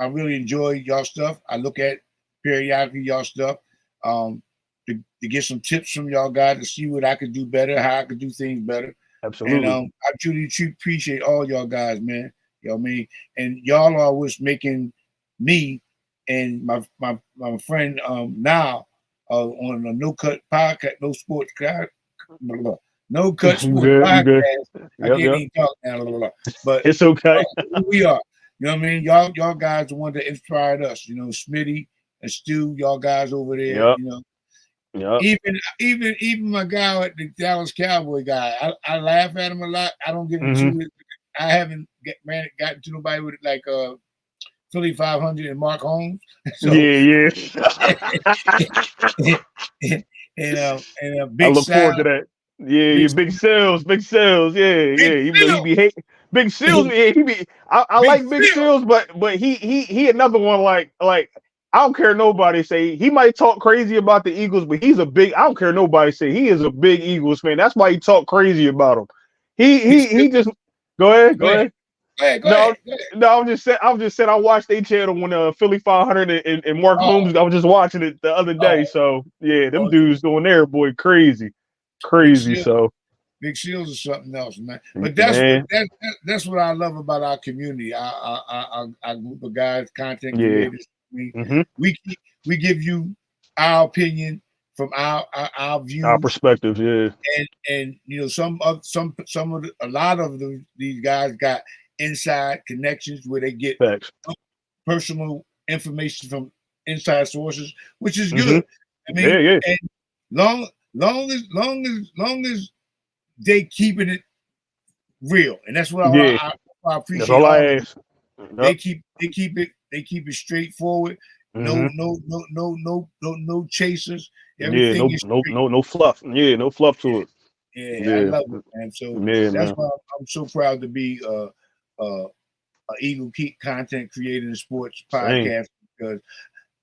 I really enjoy y'all stuff. I look at periodically y'all stuff to get some tips from y'all guys to see what I could do better, how I could do things better. And Absolutely. I truly appreciate all y'all guys, man. You know what I mean? And y'all are what's making me and my friend now on a no cut podcast, no cut You sports good? You good? podcast. I Yep. can't Yep. even talk now, but It's okay. who we are. You know what I mean? Y'all guys are the one that inspired us. You know, Smitty and Stu, y'all guys over there. Yep. You know, Yep. even my guy at the Dallas Cowboy guy, I laugh at him a lot. I don't get into it. I haven't gotten to nobody with like Philly 500 and Mark Holmes. So Yeah. and I Big look forward to Sal, that. Yeah, Big big sales, big sales. Yeah, Big yeah. He Phil, be hating big sales. Yeah, he be. I Big like big Phil. sales, but he another one like I don't care nobody say he might talk crazy about the Eagles, but he's a big. I don't care nobody say he is a big Eagles fan. That's why he talk crazy about them. He just go ahead, Go go ahead, ahead. go ahead, go No, ahead. Go ahead. no, I'm just saying I watched their channel when Philly 500 and Mark Oh, Holmes. I was just watching it the other day. oh, So yeah, them oh, dudes doing their boy crazy, Big crazy. Seal. So Big Seals is something else, man. But man, that's what I love about our community. Our group of guys, content yeah, creators. I mean, hmm we give you our opinion from our our views, perspectives, yeah, and you know a lot of these guys got inside connections where they get facts, personal information from inside sources, which is hmm good. I yeah, mean, yeah, and long as they keeping it real, and that's what yeah. I That's appreciate all I all of them. ask. Yep. They keep it straightforward. hmm No chasers. Yeah, Everything no, is no, straight. no, no fluff. Yeah, no fluff to it. Yeah, I Yeah, love it, man. So yeah, that's man. why I'm so proud to be a Eagle Keep content creator and sports Same. podcast because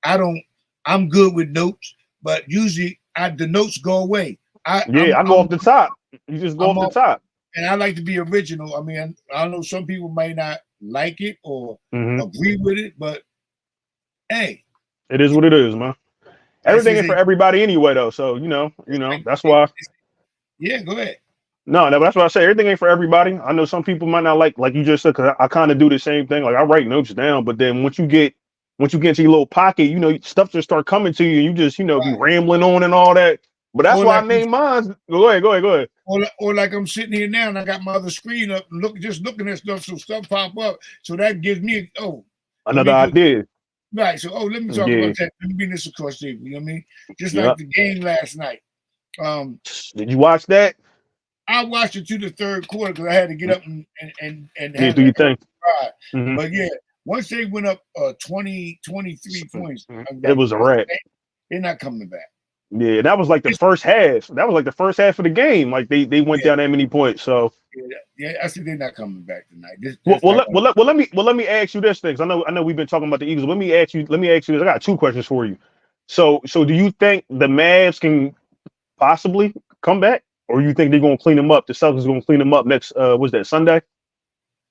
I don't. I'm good with notes, but usually the notes go away. I Yeah, I go off the top. You just go I'm off the off, top. and I like to be original. I mean, I know some people may not like it or hmm agree with it, but hey, It is what it is, man. that's Everything just ain't for it. everybody anyway, though. So that's why. Yeah, go ahead. No, that's why I say everything ain't for everybody. I know some people might not like you just said, because I kind of do the same thing. Like I write notes down, but then once you get into your little pocket, stuff just start coming to you, and you just be Right. rambling on and all that. But that's Or why I like named mine. Go ahead. or like I'm sitting here now and I got my other screen up and just looking at stuff, so stuff pop up. So that gives me let Another me do idea. right. So let me talk Yeah, about that. Let me bring this across table. You know what I mean? Just yeah. like the game last night. Um, Did you watch that? I watched it to the third quarter because I had to get up and Yeah, have do an your early thing. ride. hmm But yeah, once they went up 20, 23 points, I was It like, was a wrap. they're not coming back. Yeah, that was like the It's, first half. That was like the first half of the game. Like they went yeah, down that many points. So yeah, I said they're not coming back tonight. well, That's well, not let, going. well, let, well, let me ask you this thing. 'Cause I know we've been talking about the Eagles. Let me ask you this. I got two questions for you. So do you think the Mavs can possibly come back, or you think they're gonna clean them up? The Celtics gonna clean them up next. Was that Sunday? Is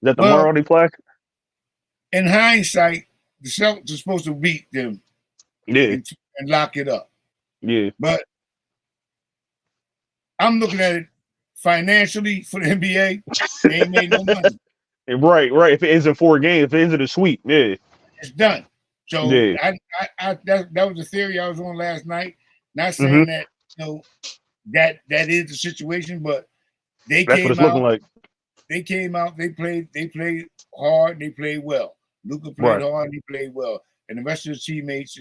that Well, tomorrow they play? in hindsight, the Celtics are supposed to beat them Yeah, and lock it up. yeah. But I'm looking at it financially for the NBA. They ain't made no money. Right, right. If it ends in 4 games, if it ends in a sweep, yeah, It's done. So yeah. that was the theory I was on last night. Not hmm saying that that is the situation, but they That's what came it's looking out. like. They came out. They played hard. They played well. Luca played Right. hard. He played well, and the rest of the teammates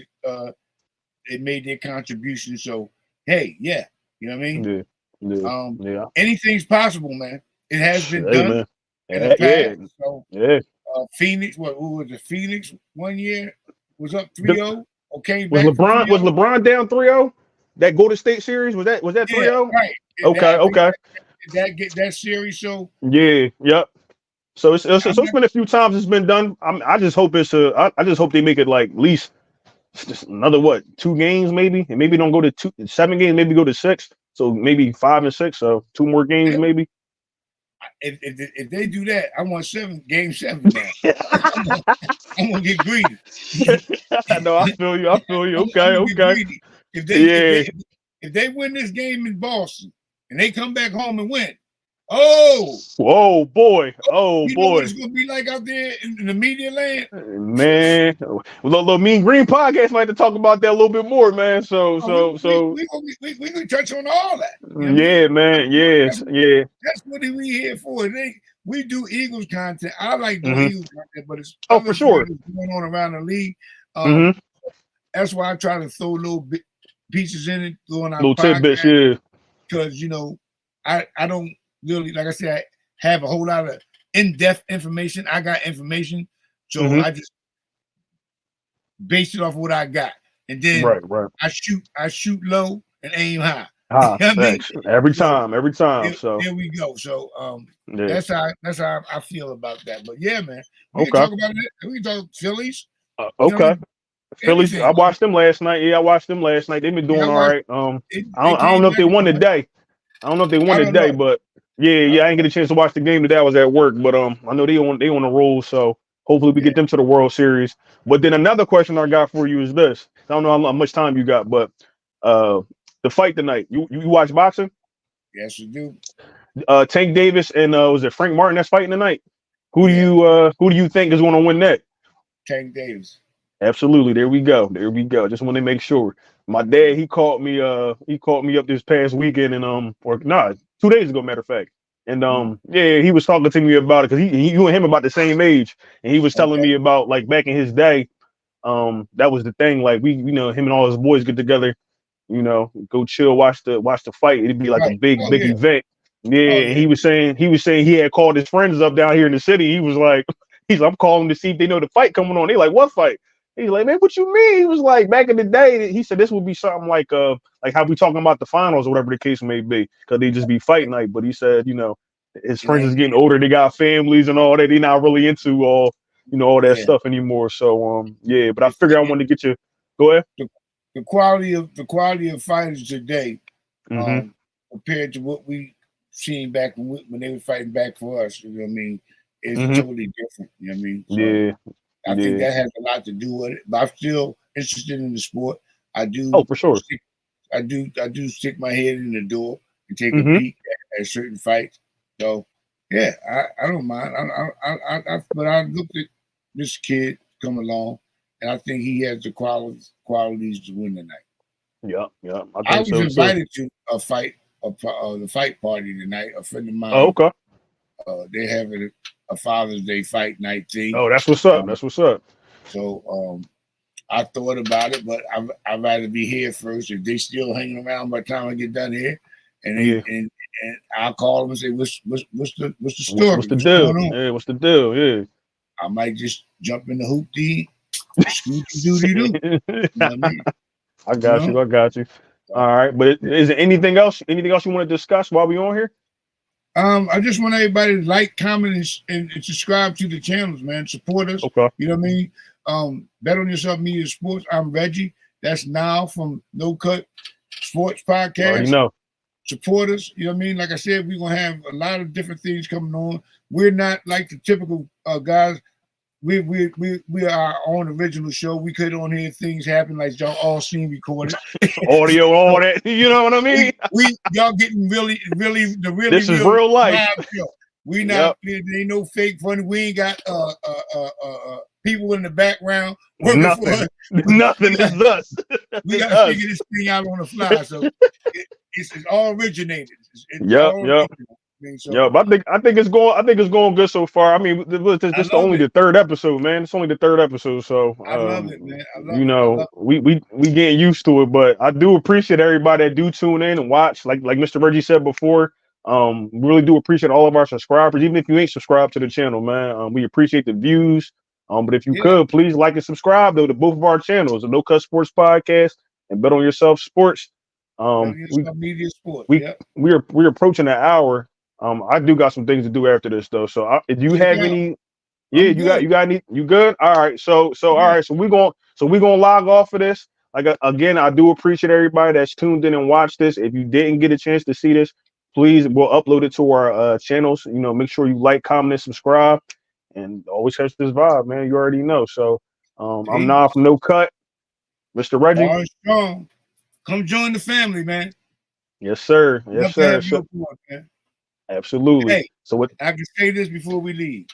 they made their contribution. So hey, yeah, you know what I mean. Yeah, yeah, yeah. Anything's possible, man. It has been Hey done man. in the Yeah, yeah, past. So yeah. Phoenix, who was it? Phoenix one year was up The, 3-0 or came was back from LeBron 3-0. was LeBron down 3-0? That Golden State series was that Yeah, 3-0? right. Okay, I think okay. that get that series. So Yeah, yep. So I'm it's not. been a few times it's been done. I just hope I just hope they make it like at least It's just another what 2 games maybe, and maybe don't go to 7 games, maybe go to 6. So maybe 5 and 6. So 2 more games Yeah. maybe. If they do that, I want game 7 now. I'm gonna get greedy. No, I feel you. I feel you. Okay, I'm gonna get okay. greedy. Yeah. If they win this game in Boston and they come back home and win, oh Boy. Oh you know what boy. it's gonna be like out there in the media land? Man, little Mean Green podcast might have to talk about that a little bit more, man. So, Oh, so, we gonna touch on all that. You know what I yeah, mean? man, yes, yeah. That's what we here for. We do Eagles content. I like doing Mm-hmm. Eagles content, but it's Oh, other for sure. things going on around the league. Mm-hmm. That's why I try to throw little pieces in it, throwing our Little tidbits, yeah. because I don't really, like I said, I have a whole lot of in-depth information. I got information, so I just base it off of what I got, and then right. I shoot low and aim high. Thanks. Every time. So there we go. So yeah. that's how I feel about that. But yeah, man, we can Okay. talk about it. We can talk Phillies. Okay. Phillies. Anything. I watched them last night. Yeah, I watched them last night. They've been doing all right. I don't know if they won today. I don't know if they won today, but yeah, I didn't get a chance to watch the game today. I was at work, but I know they on a roll, so hopefully we get them to the World Series. But then another question I got for you is this. I don't know how much time you got, but the fight tonight. You watch boxing? Yes, you do. Tank Davis and was it Frank Martin that's fighting tonight? Who do you think is going to win that? Tank Davis. Absolutely. There we go. Just want to make sure. My dad, he called me up this past weekend and 2 days ago, matter of fact. And yeah, he was talking to me about it because you and him about the same age. And he was telling me about like back in his day, that was the thing. Like him and all his boys get together, go chill, watch the fight. It'd be like a big event. Yeah, and he was saying he had called his friends up down here in the city. He was like, I'm calling to see if they know the fight coming on. They like, what fight? He's like, man, what you mean? He was like, back in the day, he said this would be something like how we talking about the finals or whatever the case may be, because they just be fight night. But he said, his friends is getting older, they got families and all that. They're not really into all that stuff anymore. So yeah, but I figured I wanted to get you. Go ahead. The quality of fighters today, compared to what we seen back when they were fighting back for us, you know what I mean, is totally different. You know what I mean? So, I think that has a lot to do with it, but I'm still interested in the sport. I do. Oh, for sure. I do stick my head in the door and take a peek at certain fights. So yeah, I don't mind. But I looked at this kid come along, and I think he has the qualities to win tonight. Yeah. I was invited to a fight, the fight party tonight. A friend of mine. Oh, okay. They have a Father's Day fight night thing. Oh, that's what's up. That's what's up. So I thought about it, but I'd rather be here first. If they still hanging around by the time I get done here, and I'll call them and say, what's the story? What's the deal? Yeah, what's the deal? Yeah. I might just jump in the hoopty, scooty doody doo. You know what I mean? I got you. All right, but is there anything else you want to discuss while we on here? I just want everybody to like, comment, and subscribe to the channels, man. Support us. Okay. You know what I mean? Bet on Yourself Media Sports. I'm Reggie. That's now from No Cut Sports Podcast. Already know. Support us. You know what I mean? Like I said, we're gonna have a lot of different things coming on. We're not like the typical guys. We are our own original show. We could on here things happen like y'all all seen recorded. Audio, all that. You know what I mean? Y'all getting really. This is real life. We not. There ain't no fake funny. We ain't got people in the background working for us. Nothing is us. We got to figure this thing out on the fly. So it's all originated. Yep. I think it's going good so far. I mean, this is only the third episode, man. It's only the third episode, so I love it, man. We getting used to it, but I do appreciate everybody that do tune in and watch. Like Mr. Reggie said before, we really do appreciate all of our subscribers, even if you ain't subscribed to the channel, man. We appreciate the views. But if you could, please like and subscribe though to both of our channels, the No Cut Sports Podcast and Bet on Yourself Sports. Media Sports. We're approaching an hour. I do got some things to do after this though. So if you have any, you got any, you good? All right. So all right. So So we're gonna log off of this. Like again, I do appreciate everybody that's tuned in and watched this. If you didn't get a chance to see this, please we'll upload it to our channels. You know, make sure you like, comment, and subscribe, and always catch this vibe, man. You already know. So I'm not from No Cut, Mr. Reggie. All strong. Come join the family, man. Yes, sir. Yes, sir. So, man. Absolutely. Hey, so what? I can say this before we leave.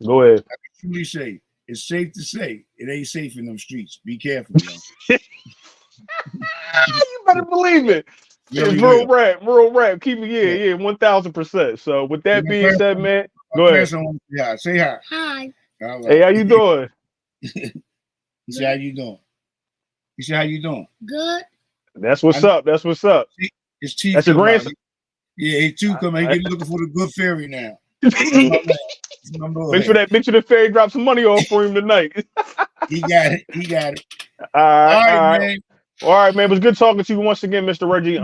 Go ahead. I can truly say it's safe to say it ain't safe in them streets. Be careful, yo. You better believe it. Really real rap. Keep it, yeah, 1000%. So with that being said, man, go ahead. Say hi. Hi. Right. Hey, how you doing? You say how you doing? You say how you doing? Good. That's what's up. That's what's up. His teeth. That's your grandson. Yeah, his tooth come out. He looking for the good fairy now. Make sure the fairy drops some money off for him tonight. He got it. He got it. All right, man. All right, man. It was good talking to you once again, Mr. Reggie.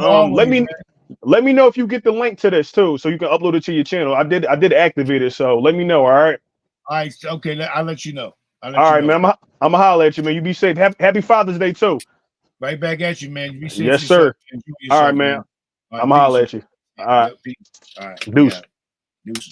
Let me know if you get the link to this too, so you can upload it to your channel. I did activate it, so let me know. All right. All right. Okay. I'll let you know. All right, man. I'm gonna holler at you, man. You be safe. Happy Father's Day too. Right back at you, man. You be safe. Yes, sir. All right, man. I'm gonna holler at you. All right. All right. Deuce. Deuce.